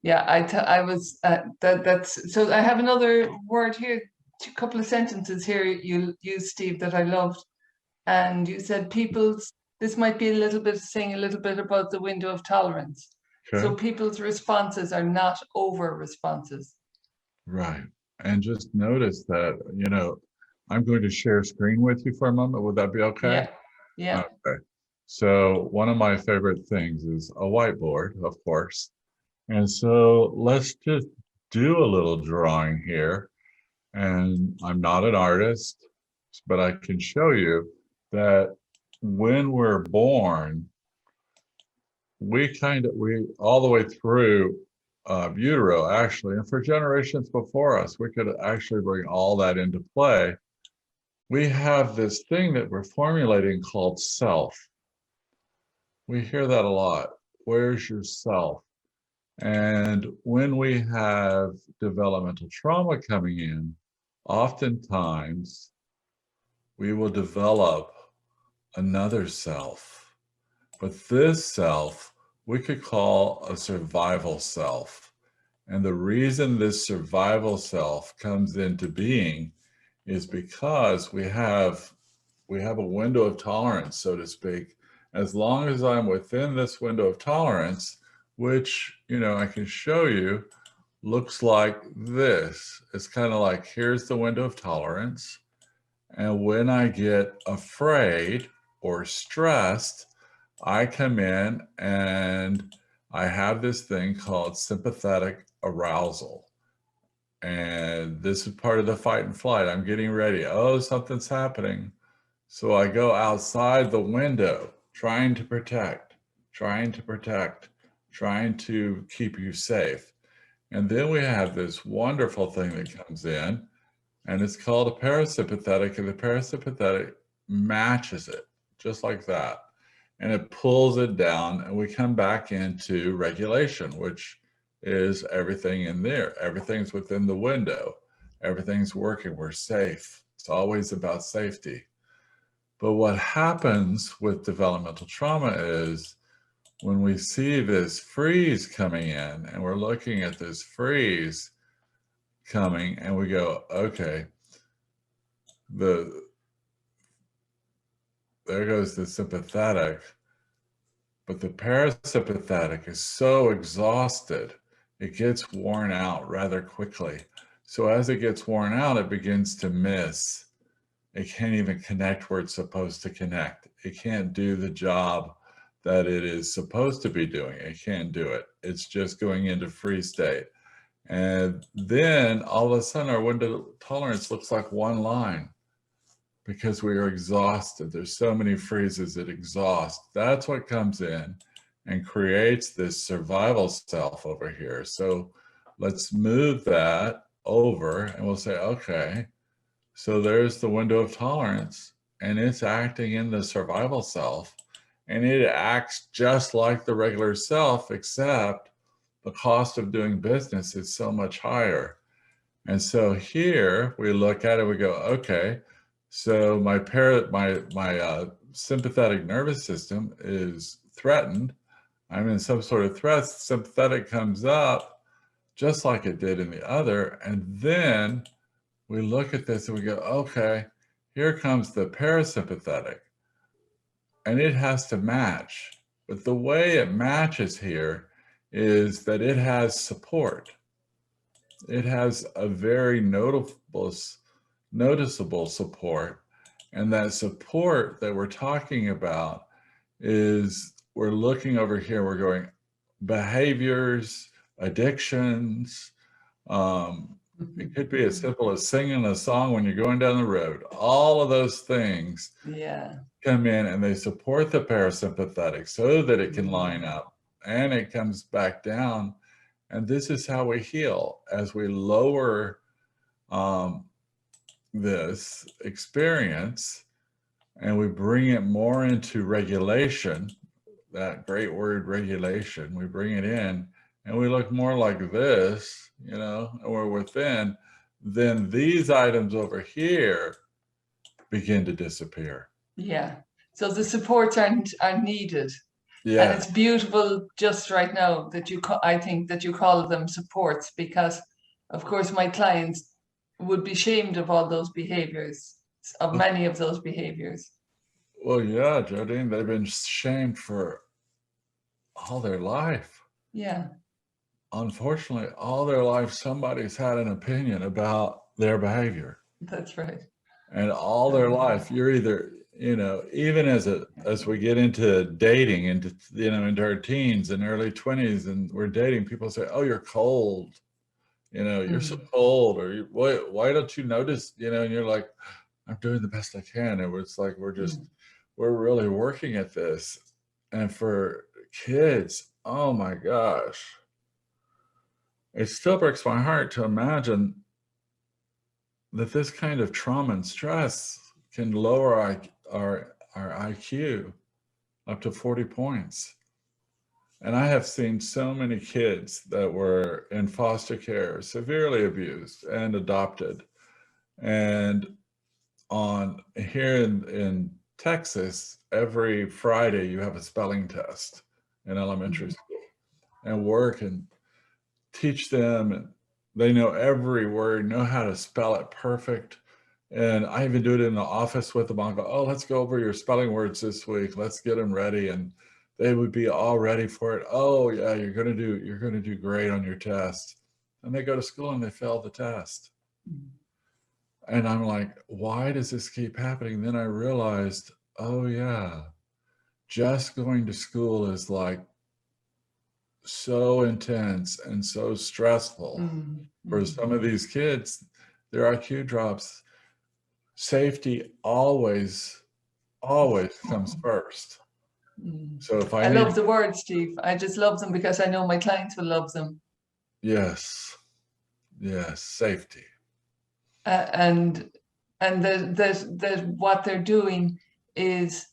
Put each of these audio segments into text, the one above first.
Yeah, I was that's so I have another word here, a couple of sentences here you used, Steve, that I loved. And you said people's, this might be a little bit saying a little bit about the window of tolerance. So Okay. people's responses are not over responses. Right. And just notice that, I'm going to share screen with you for a moment. Would that be okay? Yeah, yeah. Okay. So one of my favorite things is a whiteboard, of course. And so let's just do a little drawing here. And I'm not an artist, but I can show you that when we're born, we all the way through utero, actually, and for generations before us, we could actually bring all that into play. We have this thing that we're formulating called self. We hear that a lot. Where's your self? And when we have developmental trauma coming in, oftentimes we will develop another self. But this self we could call a survival self. And the reason this survival self comes into being is because we have a window of tolerance, so to speak. As long as I'm within this window of tolerance, which, I can show you, looks like this. It's kind of like, here's the window of tolerance. And when I get afraid or stressed, I come in and I have this thing called sympathetic arousal. And this is part of the fight and flight. I'm getting ready. Oh, something's happening. So I go outside the window, trying to protect, trying to protect, trying to keep you safe. And then we have this wonderful thing that comes in, and it's called a parasympathetic, and the parasympathetic matches it just like that. And it pulls it down, and we come back into regulation, which is everything in there. Everything's within the window. Everything's working. We're safe. It's always about safety. But what happens with developmental trauma is when we see this freeze coming in and we're looking at this freeze coming and we go, okay, the there goes the sympathetic, but the parasympathetic is so exhausted, it gets worn out rather quickly. So as it gets worn out, it begins to miss. It can't even connect where it's supposed to connect. It can't do the job that it is supposed to be doing. It can't do it. It's just going into freeze state. And then all of a sudden our window tolerance looks like one line because we are exhausted. There's so many freezes that exhaust. That's what comes in and creates this survival self over here. So let's move that over and we'll say, okay, so there's the window of tolerance and it's acting in the survival self, and it acts just like the regular self, except the cost of doing business is so much higher. And so here we look at it, we go, okay, so my sympathetic nervous system is threatened. I'm in some sort of threat. Sympathetic comes up just like it did in the other. And then we look at this and we go, okay, here comes the parasympathetic. And it has to match. But the way it matches here is that it has support. It has a very noticeable support. And that support that we're talking about is we're looking over here, we're going behaviors, addictions. It could be as simple as singing a song when you're going down the road. All of those things Yeah. come in and they support the parasympathetic so that it can line up, and it comes back down. And this is how we heal as we lower this experience and we bring it more into regulation, that great word regulation. We bring it in and we look more like this, and we're within, then these items over here begin to disappear. Yeah. So the supports are needed. And Yeah. it's beautiful just right now that I think that you call them supports, because of course my clients would be shamed of all those behaviors, of many of those behaviors. Well, yeah, Gerardine, they've been shamed for all their life. Yeah, Unfortunately, all their life, somebody's had an opinion about their behavior. that's right. And all their Um, life, you're either, even as we get into dating, into, into our teens and early 20s, and we're dating, people say, oh, you're cold. You're so mm, cold, or why don't you notice, and you're like, I'm doing the best I can. And it's like, mm, we're really working at this. And for kids, oh my gosh, it still breaks my heart to imagine that this kind of trauma and stress can lower our IQ up to 40 points. And I have seen so many kids that were in foster care, severely abused and adopted. And on here in Texas, every Friday you have a spelling test in elementary mm, school, and work and teach them, and they know every word, know how to spell it perfect. And I even do it in the office with them. I'll go, oh, let's go over your spelling words this week. Let's get them ready. And they would be all ready for it. Oh yeah, you're gonna do great on your test. And they go to school and they fail the test. mm. And I'm like, why does this keep happening? Then I realized, oh yeah, just going to school is like so intense and so stressful Mm, for mm. some of these kids. Their IQ drops. Safety always comes first. Mm. So if I I need, love the words, Steve. I just love them because I know my clients will love them. yes, yes, safety. And that what they're doing is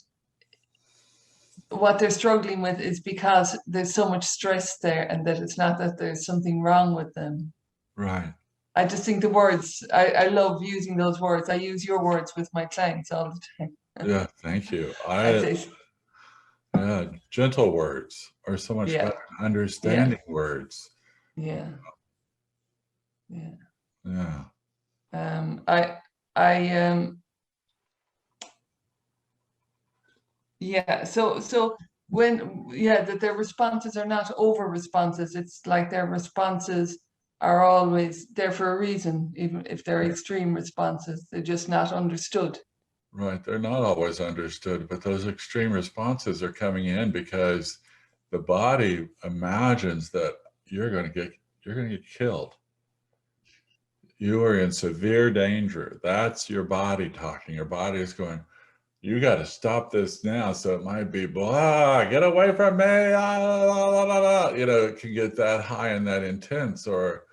what they're struggling with is because there's so much stress there, and that it's not that there's something wrong with them. Right. I just think the words, I love using those words. I use your words with my clients all the time. Yeah, thank you. I say, Yeah, gentle words are so much better yeah, than yeah, understanding words. yeah, yeah. Yeah. Um, I, I, yeah. So that their responses are not over responses. It's like their responses are always there for a reason, even if they're extreme responses. They're just not understood. Right. They're not always understood, but those extreme responses are coming in because the body imagines that you're going to get killed. You are in severe danger. That's your body talking. Your body is going, you got to stop this now. So it might be, blah, get away from me. Ah, la, la, la, la. It can get that high and that intense. Or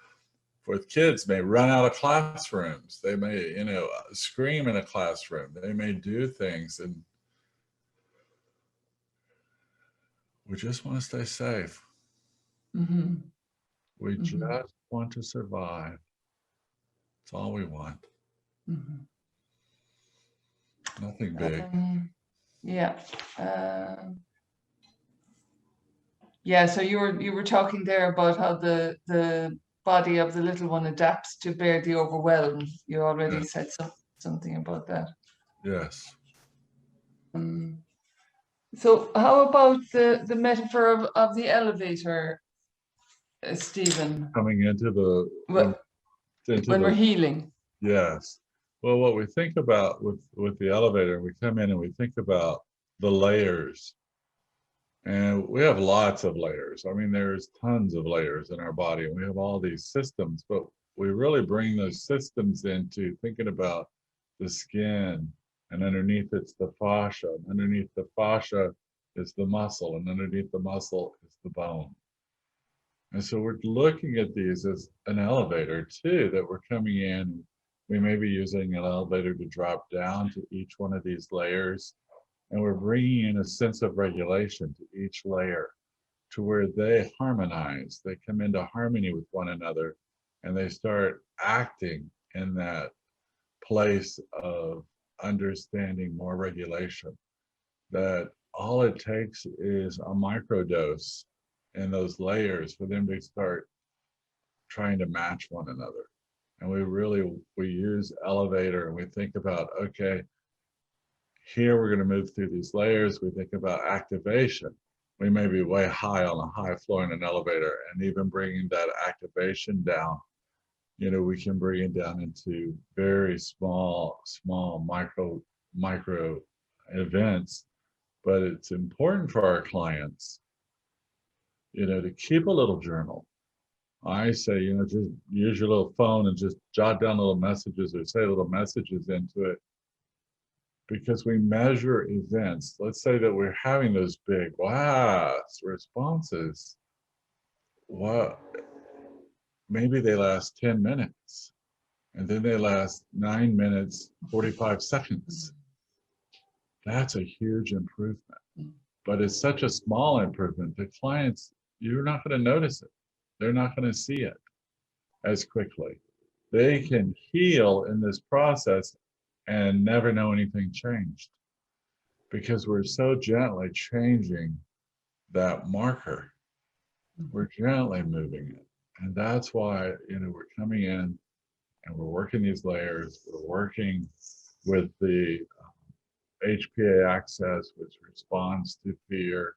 with kids, may run out of classrooms. They may, scream in a classroom. They may do things. And we just want to stay safe. Hmm. We Hmm. just want to survive. That's all we want. Hmm. Nothing big. Yeah. Um, yeah. So you were talking there about how the body of the little one adapts to bear the overwhelm. You Yeah. already said something about that. Yes. Um, so how about the metaphor of the elevator, Stephen? Coming into the Wh- into When we're the healing. yes. Well, what we think about with the elevator, we come in and we think about the layers, and we have lots of layers. I mean, there's tons of layers in our body, and we have all these systems, but we really bring those systems into thinking about the skin, and underneath it's the fascia, and underneath the fascia is the muscle, and underneath the muscle is the bone. And so we're looking at these as an elevator too, that we're coming in. We may be using an elevator to drop down to each one of these layers. And we're bringing in a sense of regulation to each layer to where they harmonize. They come into harmony with one another and they start acting in that place of understanding more regulation. That all it takes is a microdose in those layers for them to start trying to match one another. And we use elevator and we think about, okay, here we're going to move through these layers. We think about activation. We may be way high on a high floor in an elevator, and even bringing that activation down, we can bring it down into very small micro events. But it's important for our clients, to keep a little journal. I say, just use your little phone and just jot down little messages or say little messages into it, because we measure events. Let's say that we're having those big wow responses. What? Maybe they last 10 minutes, and then they last 9 minutes, 45 seconds. That's a huge improvement. But it's such a small improvement that clients, you're not going to notice it. They're not going to see it as quickly. They can heal in this process and never know anything changed, because we're so gently changing that marker. We're gently moving it. And that's why, we're coming in and we're working these layers. We're working with the HPA axis, which responds to fear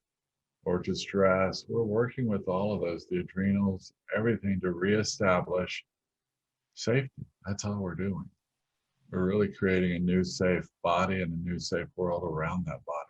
or to stress. We're working with all of those, the adrenals, everything, to reestablish safety. That's all we're doing. We're really creating a new safe body and a new safe world around that body.